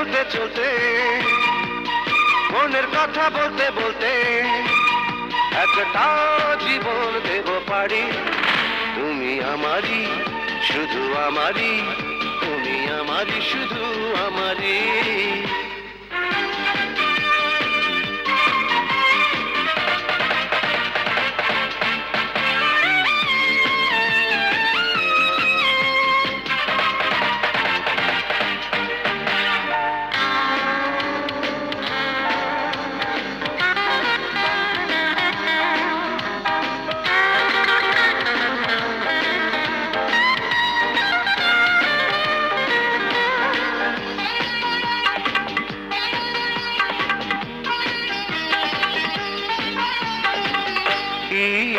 চলতে চলতে মনের কথা বলতে বলতে একটা জীবন দেব পারি। তুমি আমারই, শুধু আমারই, তুমি আমারই, শুধু আমারই।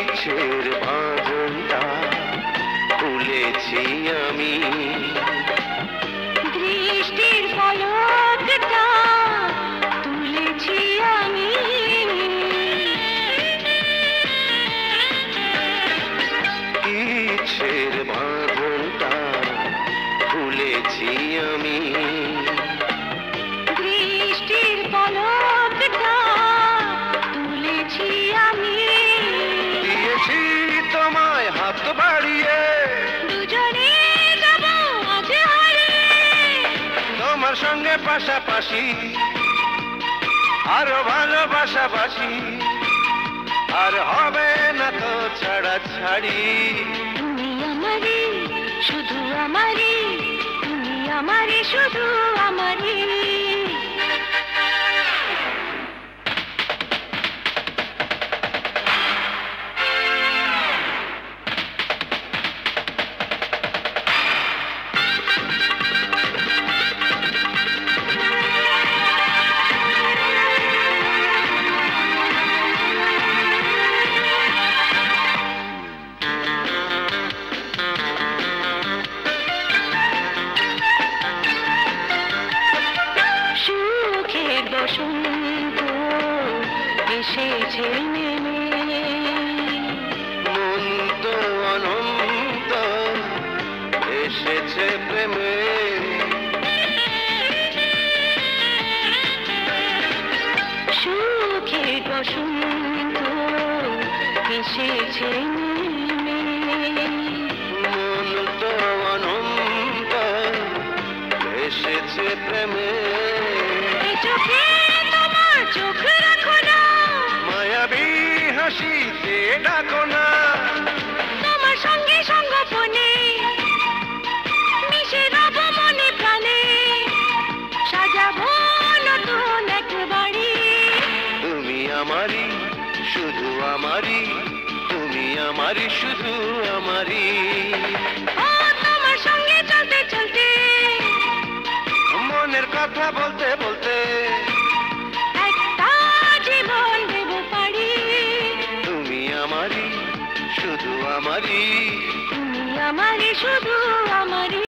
ইচ্ছের বাঁধনটা খুলেছি আমি, দৃষ্টির পলকটা তুলেছি আমি, ইচ্ছের বাঁধনটা খুলেছি আমি, দৃষ্টির পলকটা তুলেছি আমি। তোমায় হাত বাড়িয়ে দুজনে যাব আজ হারিয়ে, তোমার সঙ্গে পাশাপাশি আরো ভালোবাসাবাসি, আর হবে না তো ছাড়া ছাড়ি। তুমি আমারই, শুধু আমারই, তুমি আমারই, শুধু আমারই। বসন্ত এসেছে নেমে, মন তো অনন্ত এসেছে প্রেমে, সুখের বসন্ত এসেছে নেমে, মন তো অনন্ত এসেছে প্রেমে। চোখে তোমার চোখ রাখো না, মায়াবী হাসিতে ডাকো না, তোমার সঙ্গে সঙ্গোপনে মিশে রব মনে প্রাণে, সাজাবো নতুন এক বাড়ি। তুমি আমারই, শুধু আমারই, তুমি আমারই, শুধু আমারই।